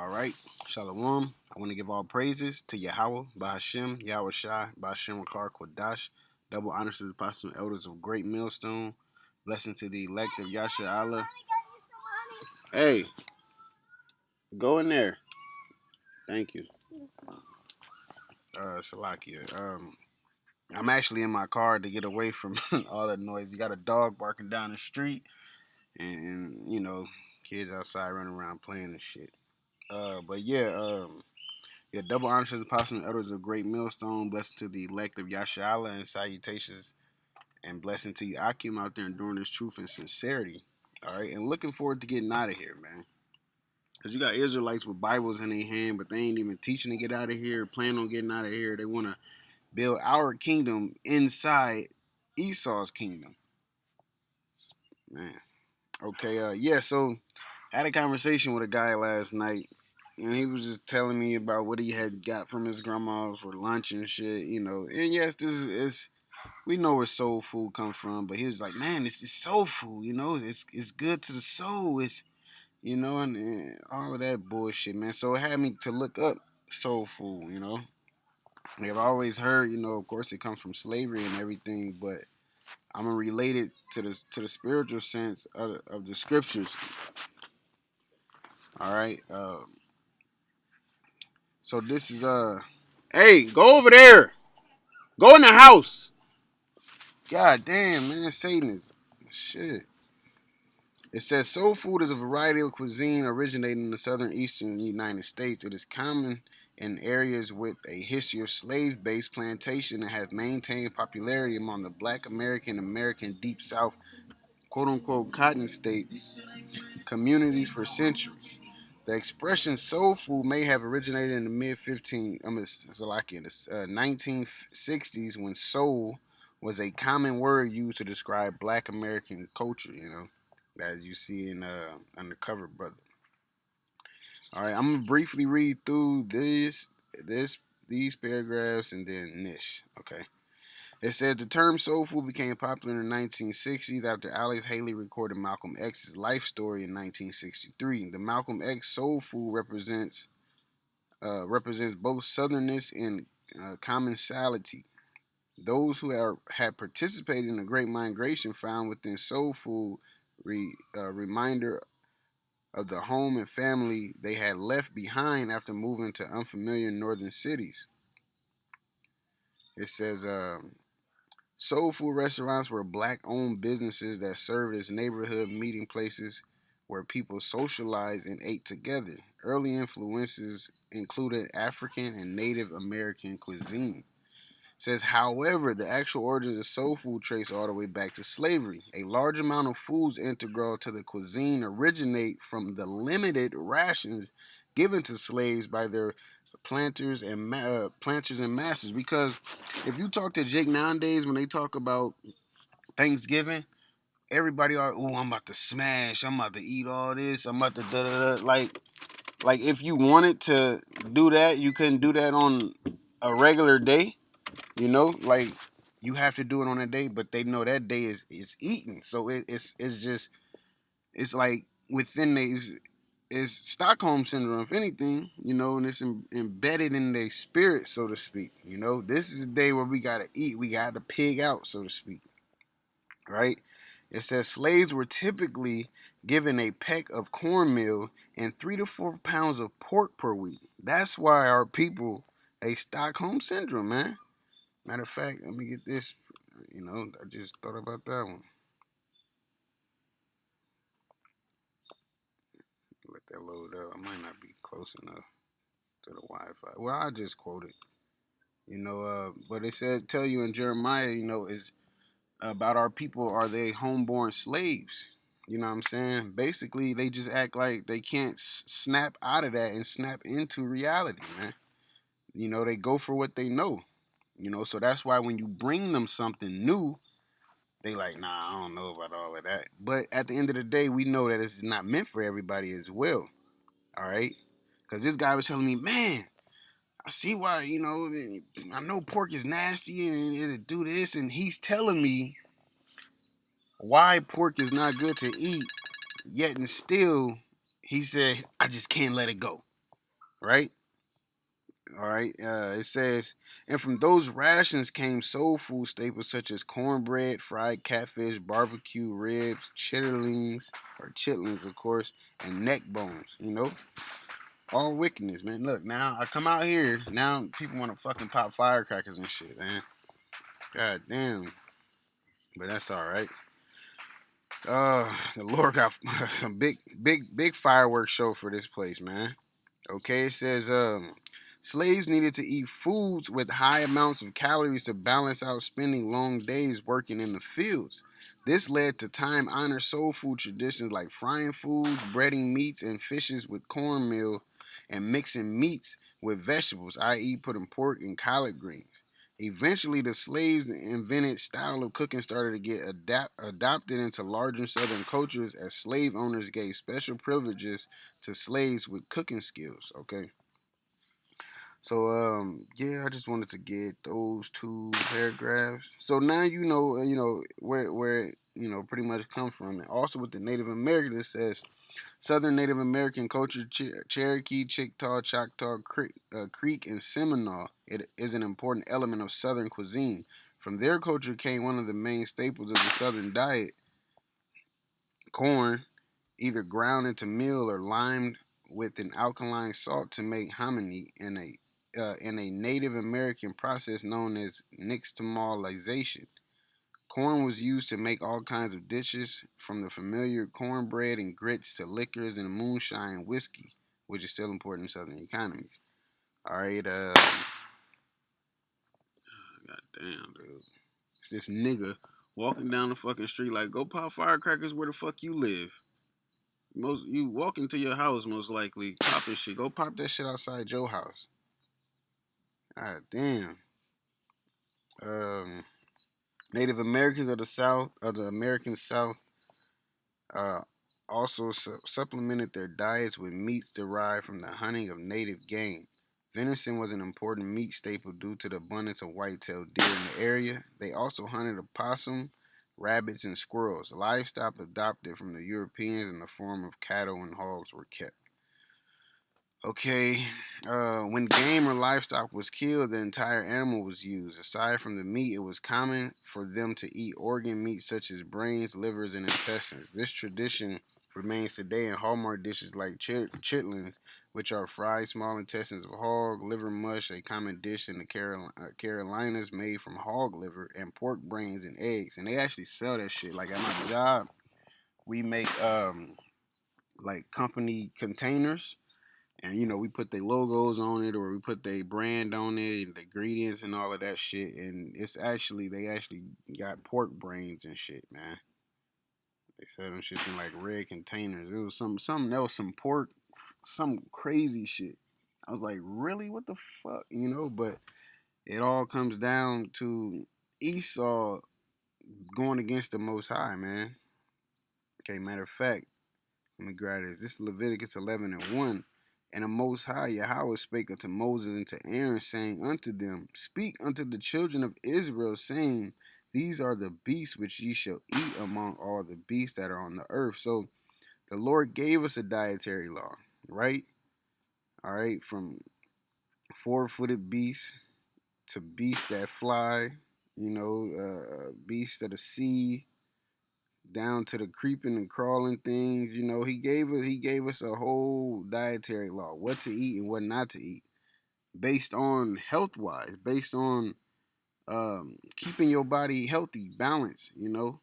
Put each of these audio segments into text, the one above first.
All right. Shalom. I want to give all praises to Yahawah, Bahasham, Yaawashi, Bahasham Qadash. Double honors to the apostle and elders of Great Millstone. Blessing to the elect of Yasha Allah. Hey, go in there. Thank you. Salakia. I'm actually in my car to get away from all that noise. You got a dog barking down the street, and kids outside running around playing and shit. But yeah, yeah, double honor to the apostle and elders of Great Millstone. Blessing to the elect of Yasha Allah and salutations and blessing to you, Akim, out there enduring this truth and sincerity. All right, and looking forward to getting out of here, man. Because you got Israelites with Bibles in their hand, but they ain't even teaching to get out of here, plan on getting out of here. They want to build our kingdom inside Esau's kingdom. Man. Okay, yeah, so I had a conversation with a guy last night, and he was just telling me about what he had got from his grandma for lunch and shit, And yes, this is we know where soul food comes from, but he was like, "Man, this is soul food, It's good to the soul, and all of that bullshit, man." So it had me to look up soul food. I've always heard, of course, it comes from slavery and everything, but I'm gonna relate it to the spiritual sense of the scriptures. All right. So this is hey, go over there. Go in the house. God damn, man, Satan is shit. It says soul food is a variety of cuisine originating in the southern eastern United States. It is common in areas with a history of slave-based plantation and has maintained popularity among the Black American Deep South, quote-unquote, cotton state communities for centuries. The expression soul food may have originated in the mid 15, in the 1960s when soul was a common word used to describe Black American culture. As you see in Undercover Brother. All right, I'm gonna briefly read through this these paragraphs and then Nish. Okay. It says the term soul food became popular in the 1960s after Alex Haley recorded Malcolm X's life story in 1963. The Malcolm X soul food represents both southernness and commensality. Those who had participated in the Great Migration found within soul food reminder of the home and family they had left behind after moving to unfamiliar northern cities. It says soul food restaurants were black owned businesses that served as neighborhood meeting places where people socialized and ate together. Early influences included African and Native American cuisine. Says, however, the actual origins of soul food trace all the way back to slavery. A large amount of foods integral to the cuisine originate from the limited rations given to slaves by their planters and masters. Because if you talk to Jake nowadays, when they talk about Thanksgiving, everybody are, "Oh, I'm about to smash. I'm about to eat all this. I'm about to da da da." Like if you wanted to do that, you couldn't do that on a regular day. Like you have to do it on a day, but they know that day is eaten. So it's just it's like within these is Stockholm syndrome, if anything, and it's embedded in their spirit, so to speak. This is the day where we gotta eat, we gotta pig out, so to speak, right? It says slaves were typically given a peck of cornmeal and 3 to 4 pounds of pork per week. That's why our people a Stockholm syndrome, man. Matter of fact, let me get this. I just thought about that one. Let that load up. I might not be close enough to the Wi-Fi. Well, I just quote it. But it says, tell you in Jeremiah, is about our people. Are they homeborn slaves? You know what I'm saying? Basically, they just act like they can't snap out of that and snap into reality, man. They go for what they know. So that's why when you bring them something new, they like, nah, I don't know about all of that. But at the end of the day, we know that it's not meant for everybody as well. All right? Because this guy was telling me, man, I see why, I know pork is nasty and it'll do this. And he's telling me why pork is not good to eat. Yet and still, he said, I just can't let it go. right? All right. It says, and from those rations came soul food staples such as cornbread, fried catfish, barbecue ribs, chitterlings, or chitlins, of course, and neck bones. All wickedness, man. Look, now I come out here, now people want to fucking pop firecrackers and shit, man. God damn. But that's all right. The Lord got some big fireworks show for this place, man. Okay, it says slaves needed to eat foods with high amounts of calories to balance out spending long days working in the fields. This led to time-honored soul food traditions like frying foods, breading meats and fishes with cornmeal, and mixing meats with vegetables, i.e., putting pork and collard greens. Eventually, the slaves' invented style of cooking started to get adopted into larger southern cultures as slave owners gave special privileges to slaves with cooking skills. Okay, so yeah, I just wanted to get those two paragraphs. So now where pretty much come from. And also with the Native Americans, it says Southern Native American culture, Cherokee, Chickasaw, Choctaw, Creek, and Seminole. It is an important element of Southern cuisine. From their culture came one of the main staples of the Southern diet: corn, either ground into meal or limed with an alkaline salt to make hominy in a Native American process known as nixtamalization. Corn was used to make all kinds of dishes, from the familiar cornbread and grits to liquors and moonshine and whiskey, which is still important in Southern economies. All right, goddamn, dude, it's this nigga walking down the fucking street like, go pop firecrackers where the fuck you live. Most you walk into your house most likely popping shit. Go pop that shit outside your house. God damn. Um, Native Americans of the South, of the American South, uh, also supplemented their diets with meats derived from the hunting of native game. Venison was an important meat staple due to the abundance of white-tailed deer in the area. They also hunted opossum, rabbits, and squirrels. Livestock adopted from the Europeans in the form of cattle and hogs were kept. Okay, when game or livestock was killed, the entire animal was used. Aside from the meat, it was common for them to eat organ meat such as brains, livers, and intestines. This tradition remains today in hallmark dishes like chitlins, which are fried small intestines of hog, liver mush, a common dish in the Carolinas made from hog liver, and pork brains and eggs. And they actually sell that shit. Like at my job, we make like company containers, and we put their logos on it or we put their brand on it, the ingredients and all of that shit. And they actually got pork brains and shit, man. They sell them shit in like red containers. It was something else, some pork, some crazy shit. I was like, really? What the fuck? But it all comes down to Esau going against the Most High, man. Okay, matter of fact, let me grab this. This is Leviticus 11 and 1. And the Most High Yahawah spake unto Moses and to Aaron, saying unto them, Speak unto the children of Israel, saying, These are the beasts which ye shall eat among all the beasts that are on the earth. So the Lord gave us a dietary law, right? All right, from four-footed beasts to beasts that fly, beasts of the sea, down to the creeping and crawling things. He gave us a whole dietary law, what to eat and what not to eat, based on health wise, based on keeping your body healthy, balanced. All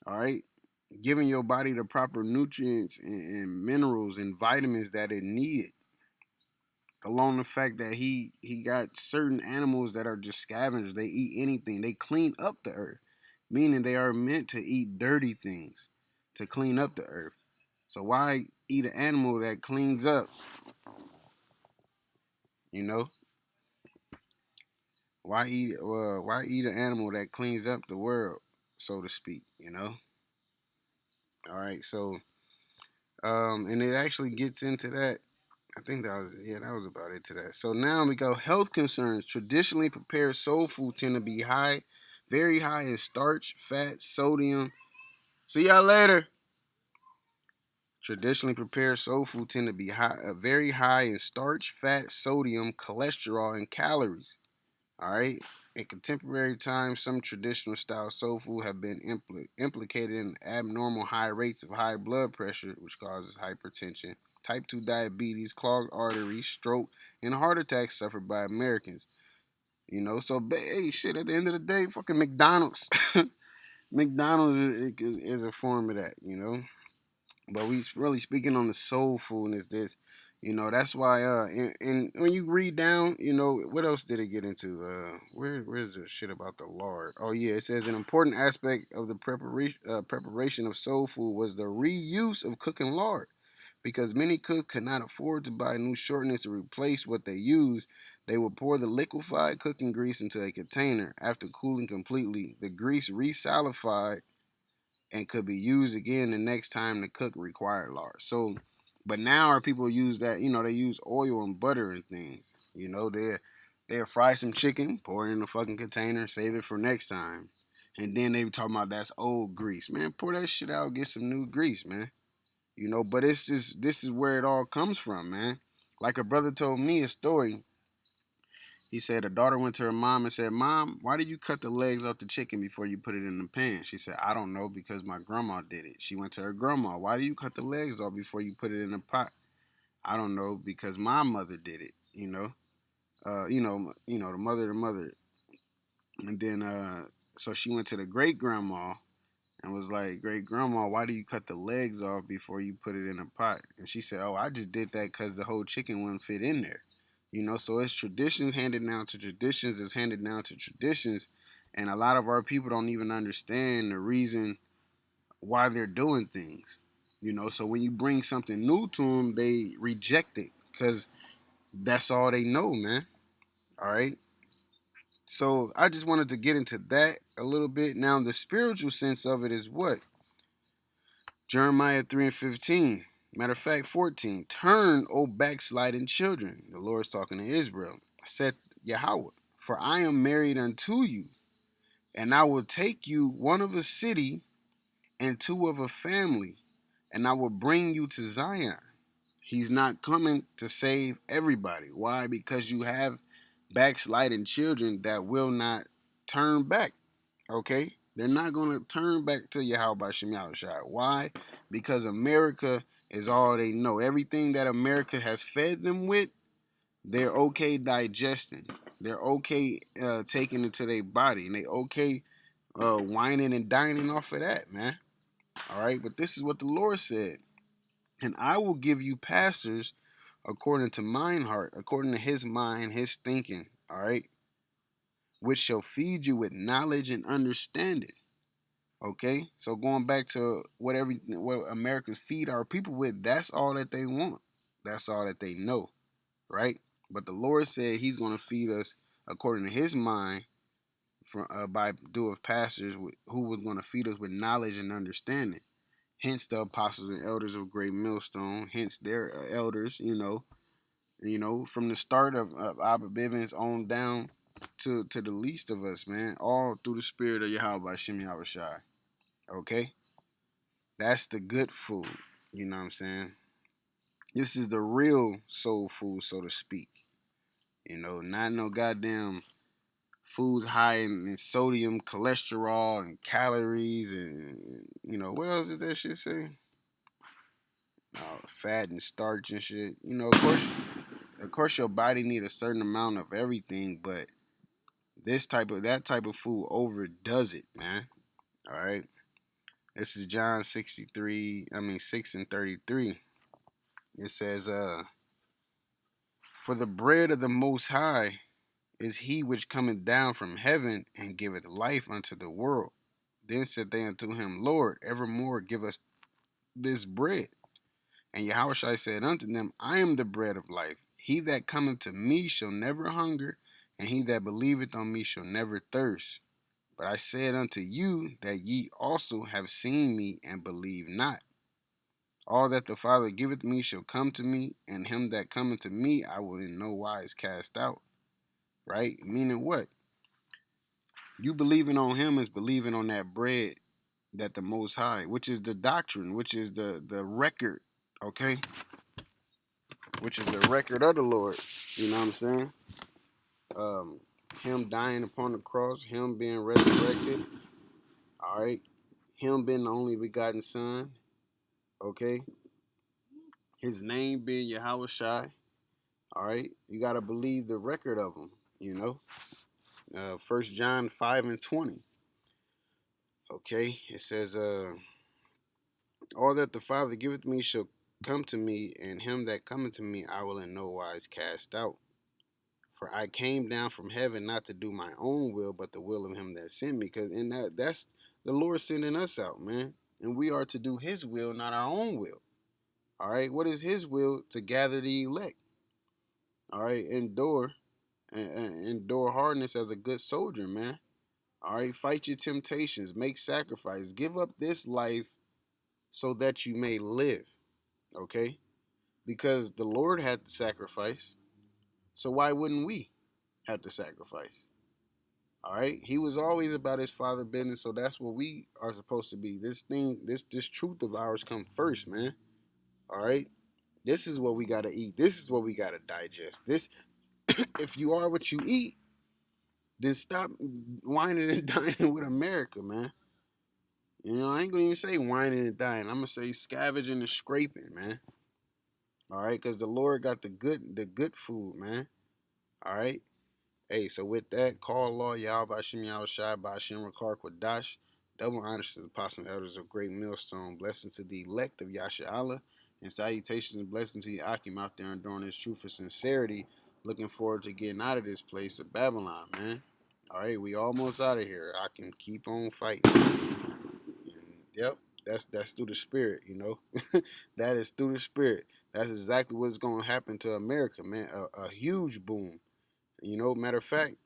right, giving your body the proper nutrients and minerals and vitamins that it needed. Along the fact that he got certain animals that are just scavengers. They eat anything. They clean up the earth, meaning they are meant to eat dirty things to clean up the earth. So why eat an animal that cleans up? You know, why eat an animal that cleans up the world, so to speak? All right, so and it actually gets into that. I think that was about it to that. So now we go health concerns. Traditionally prepared soul food tend to be very high in starch, fat, sodium. See y'all later. Traditionally prepared soul food tend to be very high in starch, fat, sodium, cholesterol, and calories. All right. In contemporary times, some traditional style soul food have been implicated in abnormal high rates of high blood pressure, which causes hypertension, type 2 diabetes, clogged arteries, stroke, and heart attacks suffered by Americans. So hey, shit. At the end of the day, fucking McDonald's, McDonald's is a form of that. But we really speaking on the soul food is this. That's why and when you read down, what else did it get into? Where's the shit about the lard? Oh yeah, it says an important aspect of the preparation of soul food was the reuse of cooking lard. Because many cooks could not afford to buy new shorteners to replace what they used, they would pour the liquefied cooking grease into a container. After cooling completely, the grease resalified and could be used again the next time the cook required lard. So, but now our people use that, they use oil and butter and things. They'll fry some chicken, pour it in a fucking container, save it for next time. And then they be talking about that's old grease. Man, pour that shit out, get some new grease, man. But this is where it all comes from, man. Like a brother told me a story. He said a daughter went to her mom and said, "Mom, why did you cut the legs off the chicken before you put it in the pan?" She said, "I don't know, because my grandma did it." She went to her grandma. "Why do you cut the legs off before you put it in the pot?" "I don't know, because my mother did it." The mother. And then so she went to the great grandma and was like, "Great grandma, why do you cut the legs off before you put it in a pot?" And she said, "Oh, I just did that because the whole chicken wouldn't fit in there." So it's traditions handed down to traditions, is handed down to traditions. And a lot of our people don't even understand the reason why they're doing things. So when you bring something new to them, they reject it because that's all they know, man. All right. So I just wanted to get into that a little bit. Now, the spiritual sense of it is what? Jeremiah 3 and 15. Matter of fact, 14. "Turn, O backsliding children." The Lord's talking to Israel. "Said Yahawah, for I am married unto you, and I will take you one of a city and two of a family, and I will bring you to Zion." He's not coming to save everybody. Why? Because you have backsliding children that will not turn back. Okay? They're not going to turn back to Yahawah. Why? Because America is all they know. Everything that America has fed them with, they're okay digesting. They're okay taking it to their body. And they okay whining and dining off of that, man. All right? But this is what the Lord said. "And I will give you pastors according to mine heart, according to his mind, his thinking." All right? "Which shall feed you with knowledge and understanding." Okay, so going back to what Americans feed our people with, that's all that they want. That's all that they know, right? But the Lord said He's going to feed us according to His mind, by do of pastors who was going to feed us with knowledge and understanding. Hence the apostles and elders of Great Millstone. Hence their elders. From the start of Abba Bivens on down to the least of us, man. All through the spirit of Yahawah Shem Yahawashi. Okay. That's the good food. You know what I'm saying? This is the real soul food, so to speak. Not no goddamn foods high in sodium, cholesterol, and calories, and what else did that shit say? Fat and starch and shit. Of course, your body need a certain amount of everything, but that type of food overdoes it, man. All right. This is John 63. I mean 6:33. It says, "For the bread of the Most High is he which cometh down from heaven and giveth life unto the world." Then said they unto him, "Lord, evermore give us this bread." And Yahushua said unto them, "I am the bread of life. He that cometh to me shall never hunger, and he that believeth on me shall never thirst. But I said unto you that ye also have seen me and believe not. All that the Father giveth me shall come to me, and him that cometh to me I will in no wise cast out." Right? Meaning what? You believing on him is believing on that bread that the Most High, which is the doctrine, which is the record. Okay, which is the record of the Lord. You know what I'm saying? Um, him dying upon the cross, him being resurrected. All right, him being the only begotten Son. Okay, his name being Yahawah. All right, you gotta believe the record of him. You know, 1 John 5:20. Okay, it says, all that the Father giveth me shall come to me, and him that cometh to me I will in no wise cast out. For I came down from heaven not to do my own will, but the will of him that sent me. Because in that's the Lord sending us out, man. And we are to do his will, not our own will. All right. What is his will? To gather the elect. All right. Endure hardness as a good soldier, man. All right. Fight your temptations. Make sacrifice. Give up this life so that you may live. Okay. Because the Lord had to sacrifice. So why wouldn't we have to sacrifice? All right. He was always about his father business, so that's what we are supposed to be. This truth of ours come first, man. All right. This is what we gotta eat. This is what we gotta digest. This, if you are what you eat, then stop whining and dining with America, man. You know, I ain't gonna even say whining and dying. I'm gonna say scavenging and scraping, man. All right, because the Lord got the good food, man. All right. Hey, so with that, call law, Bahasham, Yahawah, Bahasham, Qadash. Double honors to the apostle and elders of Great Millstone. Blessings to the elect of Yasha, and salutations and blessings to you, Akim, out there enduring his truth and sincerity. Looking forward to getting out of this place of Babylon, man. All right, we almost out of here. I can keep on fighting. And, yep, that's through the spirit, you know. That is through the spirit. That's exactly what's going to happen to America, man. A huge boom. You know, matter of fact,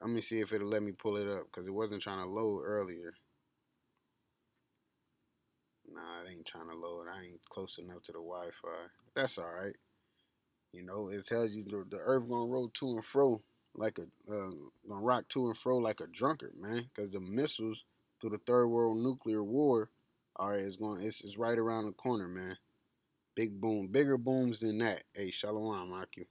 let me see if it'll let me pull it up because it wasn't trying to load earlier. Nah, it ain't trying to load. I ain't close enough to the Wi-Fi. That's all right. You know, it tells you the Earth gonna roll to and fro like a gonna rock to and fro like a drunkard, man. Because the missiles through the third world nuclear war, all right, it's right around the corner, man. Big boom, bigger booms than that. Hey, shalom, Aki.